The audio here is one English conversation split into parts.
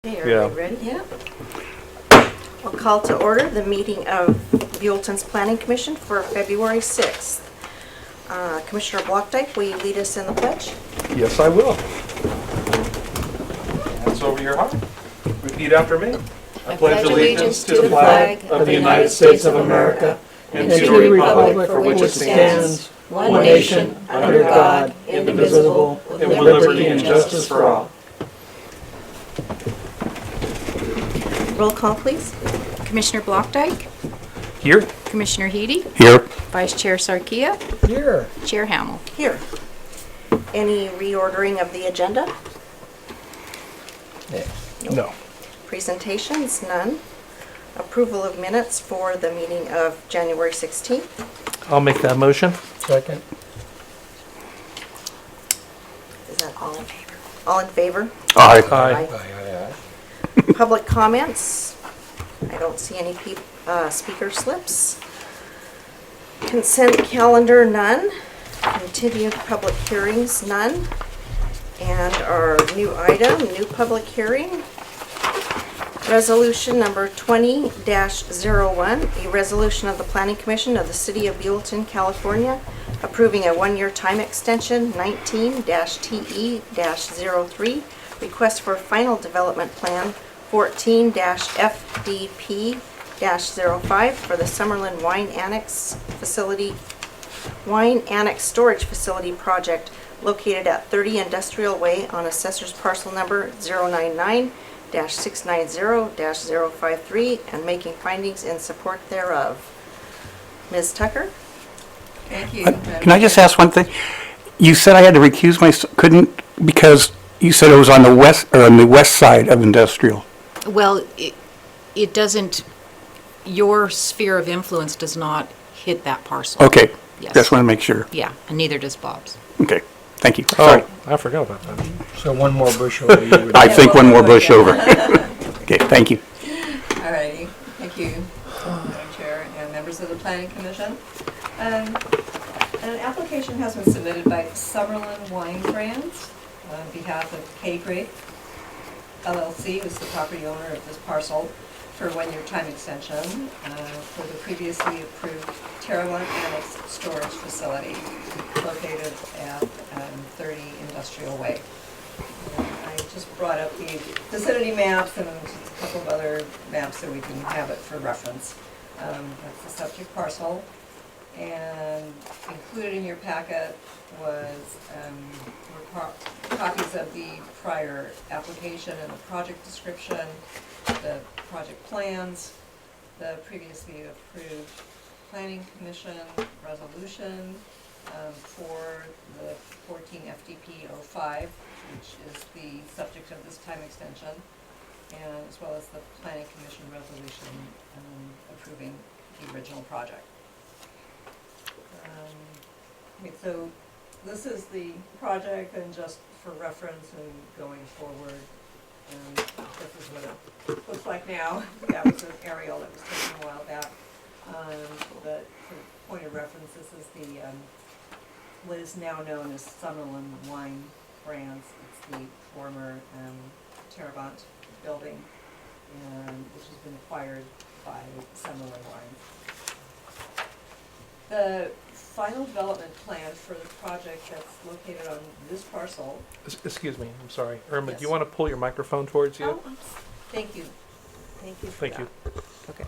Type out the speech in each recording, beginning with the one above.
Okay, are we ready? Yeah. I'll call to order the meeting of Buellton's Planning Commission for February 6th. Commissioner Blockdyke, will you lead us in the pledge? Yes, I will. Hands over your heart. Repeat after me. I pledge allegiance to the flag of the United States of America and to the republic for which it stands, one nation, under God, indivisible, with liberty and justice for all. Roll call, please. Commissioner Blockdyke, Here. Commissioner Heedy, Here. Vice Chair Sarkia, Here. Chair Hamel. Here. Any reordering of the agenda? No. Presentations? None. Approval of minutes for the meeting of January 16th? I'll make that motion. Second. Is that all in favor? All in favor? Aye. Aye. Aye. Public comments? I don't see any speaker slips. Consent calendar, none. Continued public hearings, none. And our new item, new public hearing. Resolution number 20-01, a resolution of the Planning Commission of the City of Buellton, California, approving a one-year time extension, 19-TE-03, request for final development plan, 14-FDP-05 for the Summerlin Wine Annex Storage Facility project located at 30 Industrial Way on Assessor's Parcel Number 099-690-053 and making findings in support thereof. Ms. Tucker? Thank you. Can I just ask one thing? You said I had to recuse myself, because you said it was on the west side of industrial. Well, it doesn't, your sphere of influence does not hit that parcel. Okay, Yes. just want to make sure. Yeah, and neither does Bob's. Okay, thank you. Sorry. I forgot about that. So one more bush over you would. I think one more bush over. Okay, thank you. All righty. Thank you, Madam Chair and members of the Planning Commission. An application has been submitted by Summerlin Wine Brands on behalf of K-Grape LLC, who's the property owner of this parcel, for a one-year time extension for the previously approved Terrebonne Annex Storage Facility located at 30 Industrial Way. I just brought up the vicinity maps and just a couple of other maps so we can have it for reference. That's the subject parcel. And included in your packet was copies of the prior application and the project description, the project plans, the previously approved Planning Commission resolution for the 14 FDP 05, which is the subject of this time extension, and as well as the Planning Commission resolution approving the original project. Okay, so this is the project, and just for reference and going forward, and this is what it looks like now. That was an aerial that was taken a while back. But for point of reference, this is the what is now known as Summerlin Wine Brands. It's the former Terrebonne building, which has been acquired by Summerlin Wines. The final development plan for the project that's located on this parcel. Excuse me, I'm sorry. Irma, Yes. do you want to pull your microphone towards you? Oh, thank you. Thank you for Thank that. you. Okay.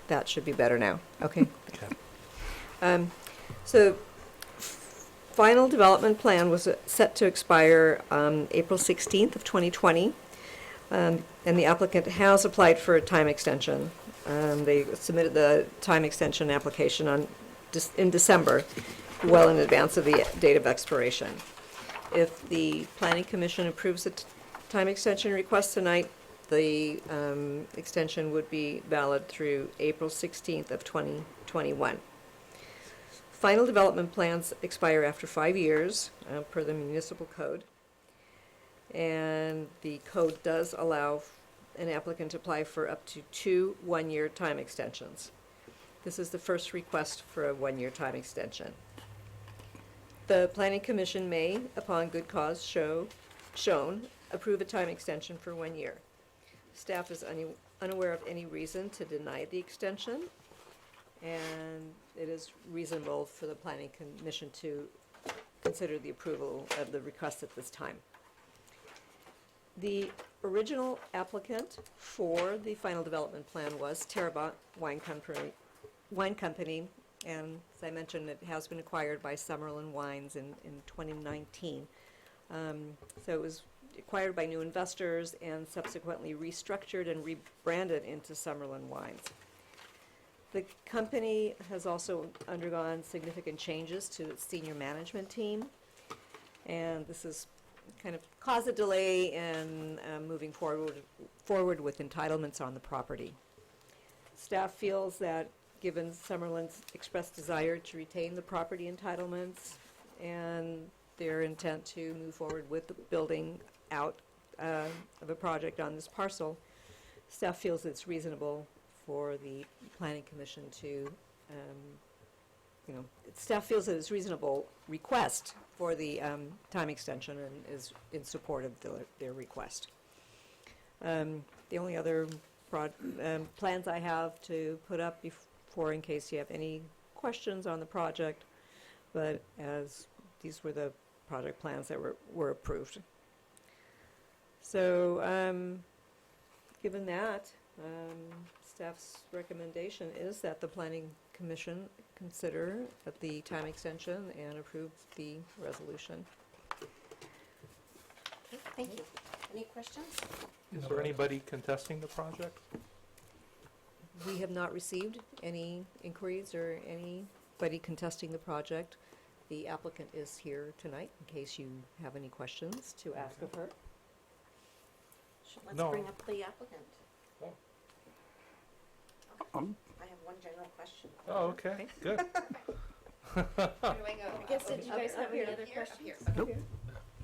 That should be better now. Okay. Okay. So, final development plan was set to expire April 16th of 2020. And the applicant has applied for a time extension. They submitted the time extension application in December, well in advance of the date of expiration. If the Planning Commission approves the time extension request tonight, the extension would be valid through April 16th of 2021. Final development plans expire after 5 years per the municipal code. And the code does allow an applicant to apply for up to 2 one-year time extensions. This is the first request for a one-year time extension. The Planning Commission may, upon good cause shown, approve a time extension for 1 year. Staff is unaware of any reason to deny the extension, and it is reasonable for the Planning Commission to consider the approval of the request at this time. The original applicant for the final development plan was Terrebonne Wine Company, and as I mentioned, it has been acquired by Summerlin Wines in 2019. So it was acquired by new investors and subsequently restructured and rebranded into Summerlin Wines. The company has also undergone significant changes to its senior management team, and this has kind of caused a delay in moving forward with entitlements on the property. Staff feels that given Summerlin's expressed desire to retain the property entitlements and their intent to move forward with the building out of a project on this parcel, staff feels it's reasonable for the Planning Commission to, staff feels that it's reasonable request for the time extension and is in support of their request. The only other plans I have to put up before in case you have any questions on the project, but as these were the project plans that were approved. So, given that, staff's recommendation is that the Planning Commission consider the time extension and approve the resolution. Okay, thank you. Any questions? Is there anybody contesting the project? We have not received any inquiries or anybody contesting the project. The applicant is here tonight in case you have any questions to ask of her. Let's No. bring up the applicant. Oh. I have one general question. Oh, okay, good. I guess, did you guys have any other questions? Nope.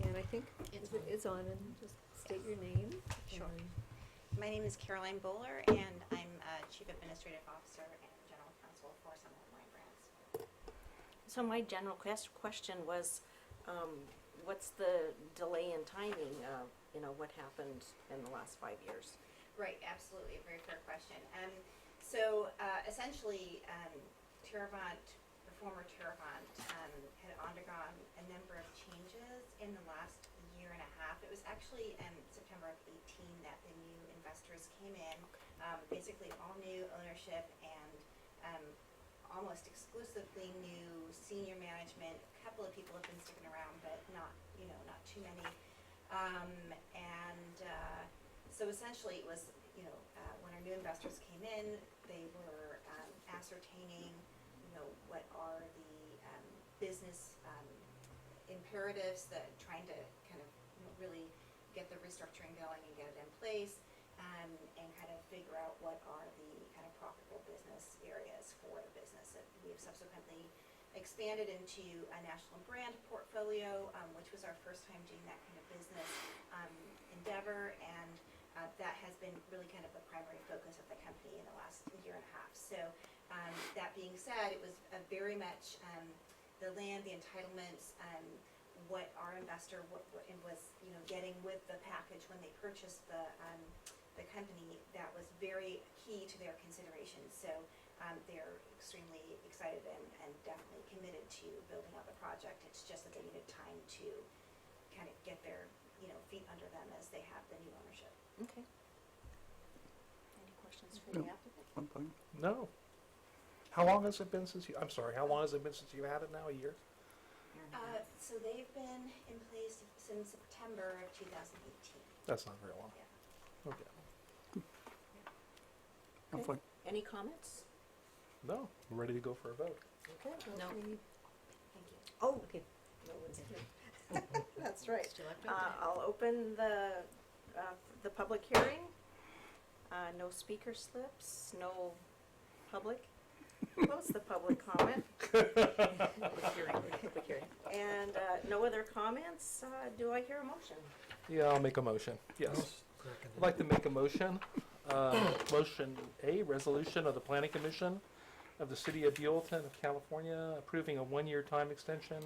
And I think it's on, and just state your name. Sure. and- My name is Caroline Bowler, and I'm Chief Administrative Officer and General Counsel for Summerlin Wine Brands. So my general question was, what's the delay in timing of, what happened in the last 5 years? Right, absolutely, a very fair question. So essentially, the former Terrebonne, had undergone a number of changes in the last year and a half. It was actually September of 18 that the new investors came in, basically all new ownership and almost exclusively new senior management. A couple of people have been sticking around, but not too many. So essentially it was, when our new investors came in, they were ascertaining, what are the business imperatives, that trying to kind of really get the restructuring going and get it in place, and kind of figure out what are the kind of profitable business areas for the business. And we have subsequently expanded into a national brand portfolio, which was our first time doing that kind of business endeavor, and that has been really kind of the primary focus of the company in the last year and a half. So that being said, it was very much the land, the entitlements, what our investor was getting with the package when they purchased the company, that was very key to their consideration. So they're extremely excited and definitely committed to building out the project. It's just that they needed time to kind of get their feet under them as they have the new ownership. Okay. Any questions for No. the applicant? One thing. No. How long has it been since how long has it been since you had it now? A year? So they've been in place since September of 2018. That's not very long. Yeah. Okay. I'm fine. Any comments? No, we're ready to go for a vote. Okay. No. Thank you. Oh, okay. No one's here. That's right. Still have to I'll open the public hearing. No speaker slips, no public. Close the public comment. Public hearing. And no other comments. Do I hear a motion? Yeah, I'll make a motion. Yes. Second. I'd like to make a motion. Motion A, resolution of the Planning Commission of the City of Buellton of California approving a 1-year time extension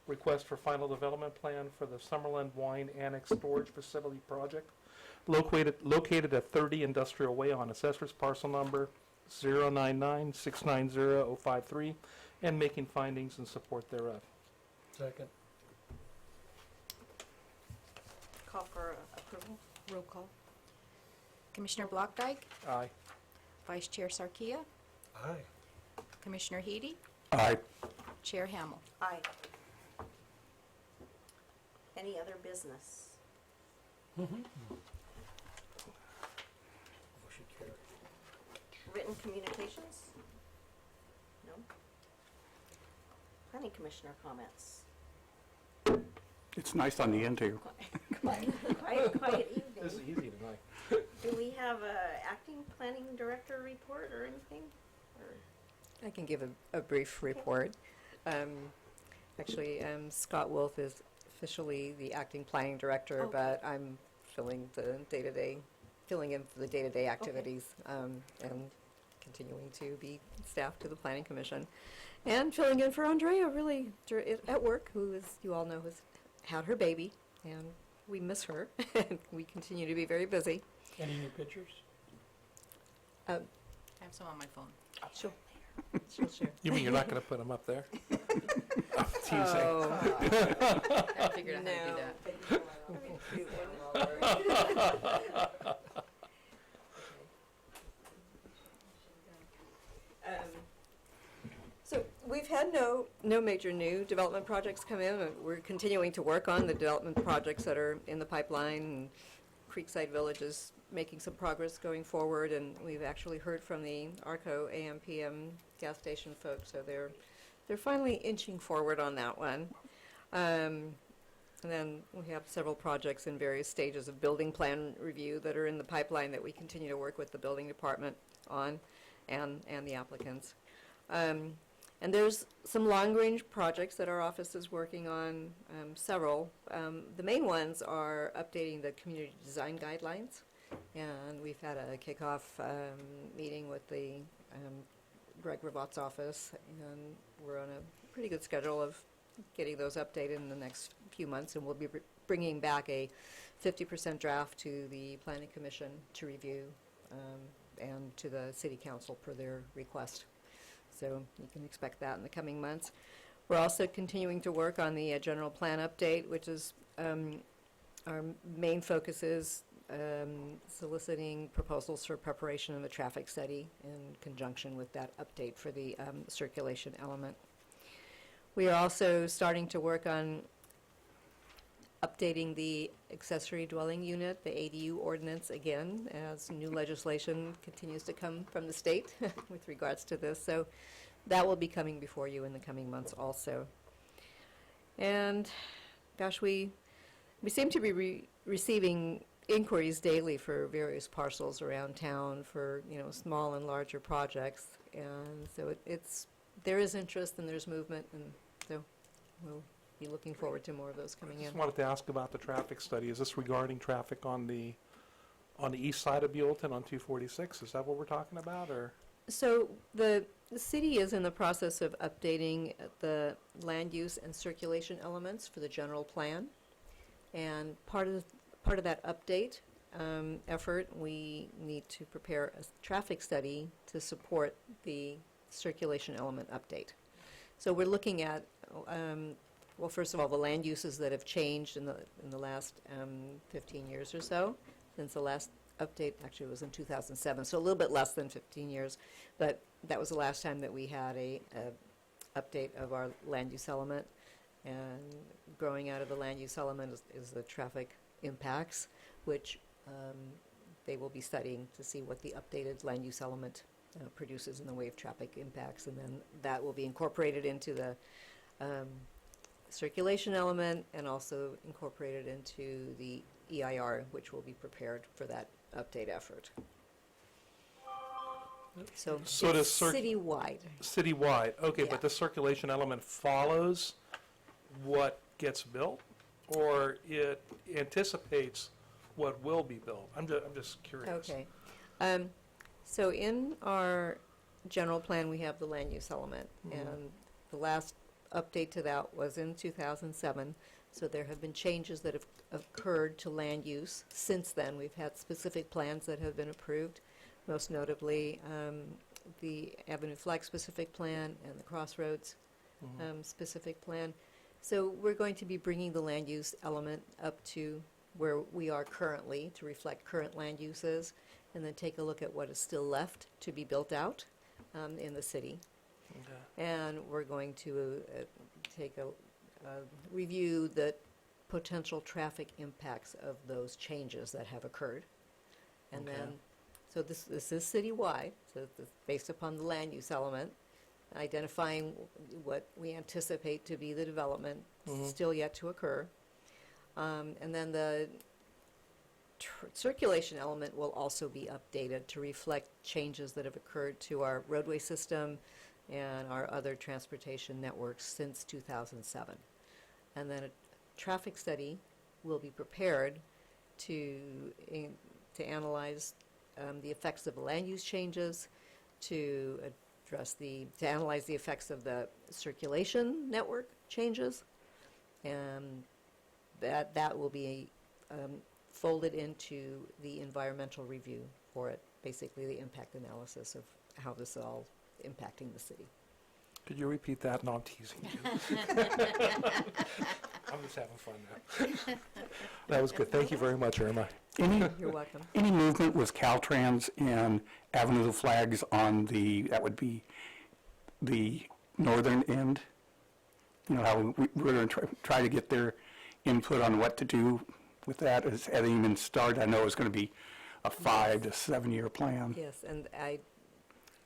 request for final development plan for the Summerlin Wine Annex Storage Facility project located at 30 Industrial Way on Assessor's Parcel Number 099690053, and making findings in support thereof. Second. Call for approval. Roll call. Commissioner Blockdyke, Aye. Vice Chair Sarkia, Aye. Commissioner Heady, Aye. Chair Hamel. Aye. Any other business? Motion carried. Written communications? No? Planning Commissioner comments? It's nice on the end here. Quiet This is evening. easy tonight. Do we have a acting planning director report or anything? Or I can give a brief report. Actually, Scott Wolf is officially the acting planning director, Okay. but I'm filling in for the day-to-day activities, and continuing to be staff to the Planning Commission. And filling in for Andrea, really, at work, who, as you all know, has had her baby, and we miss her, and we continue to be very busy. Any new pictures? I have some on my phone. She'll share. You mean you're not going to put them up there? I'm teasing. Oh, I figured out how to do that. So we've had no major new development projects come in. We're continuing to work on the development projects that are in the pipeline. And Creekside Village is making some progress going forward, and we've actually heard from the ARCO AM/PM gas station folks, so they're finally inching forward on that one. And then we have several projects in various stages of building plan review that are in the pipeline that we continue to work with the building department on, and the applicants. And there's some long-range projects that our office is working on, several. The main ones are updating the community design guidelines, and we've had a kickoff meeting with the Greg Ravat's office, and we're on a pretty good schedule of getting those updated in the next few months, and we'll be bringing back a 50% draft to the Planning Commission to review, and to the City Council per their request. So you can expect that in the coming months. We're also continuing to work on the general plan update, which is our main focus is soliciting proposals for preparation of a traffic study in conjunction with that update for the circulation element. We are also starting to work on updating the accessory dwelling unit, the ADU ordinance, again, as new legislation continues to come from the state with regards to this. So that will be coming before you in the coming months also. And gosh, we seem to be receiving inquiries daily for various parcels around town for, small and larger projects. And so there is interest and there's movement, and so we'll be looking forward to more of those coming I just in. wanted to ask about the traffic study. Is this regarding traffic on the east side of Buellton on 246? Is that what we're talking about, or? So the city is in the process of updating the land use and circulation elements for the general plan. And part of that update effort, we need to prepare a traffic study to support the circulation element update. So we're looking at well, first of all, the land uses that have changed in the last 15 years or so, since the last update actually was in 2007, so a little bit less than 15 years, but that was the last time that we had a update of our land use element. And growing out of the land use element is the traffic impacts, which they will be studying to see what the updated land use element produces in the way of traffic impacts, and then that will be incorporated into the circulation element and also incorporated into the EIR, which will be prepared for that update effort. So it's does citywide. Citywide, okay, Yeah. but the circulation element follows what gets built, or it anticipates what will be built? I'm just curious. Okay. So in our general plan, we have the land use element, and the last update to that was in 2007, so there have been changes that have occurred to land use since then. We've had specific plans that have been approved, most notably the Avenue Flag specific plan and the Crossroads specific plan. So we're going to be bringing the land use element up to where we are currently to reflect current land uses, and then take a look at what is still left to be built out in the city. Okay. And we're going to take a review the potential traffic impacts of those changes that have occurred. And Okay. then, so this is citywide, so it's based upon the land use element, identifying what we anticipate to be the development still yet to occur. And then the circulation element will also be updated to reflect changes that have occurred to our roadway system and our other transportation networks since 2007. And then a traffic study will be prepared to analyze the effects of the land use changes, to analyze the effects of the circulation network changes, and that will be folded into the environmental review for it, basically the impact analysis of how this is all impacting the city. Could you repeat that? No, I'm teasing you. I'm just having fun now. That was good. Thank you very much, Irma. You're welcome. Any movement with Caltrans and Avenue of the Flags on that would be the northern end? You know, how we're going to try to get their input on what to do with that. It hasn't even started. I know it's going to be a 5 to 7 year plan. Yes, and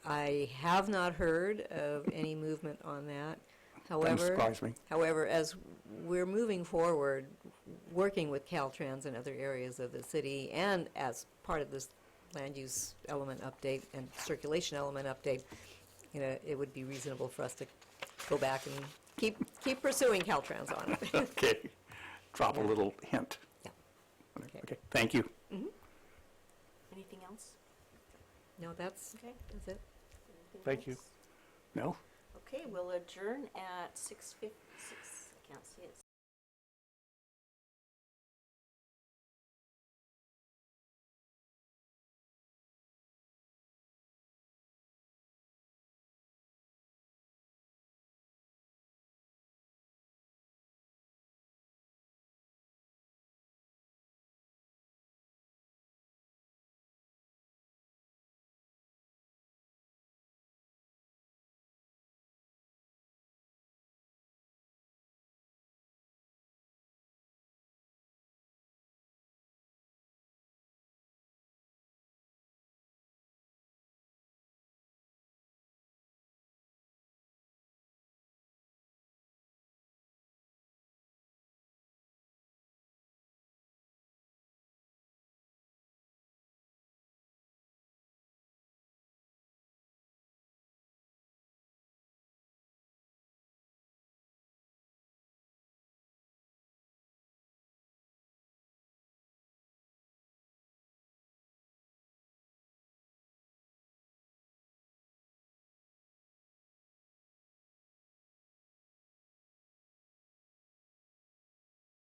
I have not heard of any movement on that. Doesn't surprise me. However, as we're moving forward, working with Caltrans and other areas of the city, and as part of this land use element update and circulation element update, you know, it would be reasonable for us to go back and keep pursuing Caltrans on it. Okay. Drop a little hint. Yeah. Okay. Thank you. Anything else? No, that's Okay. it. Anything Thank you. else? No? Okay, we'll adjourn at 6:56. I can't see it.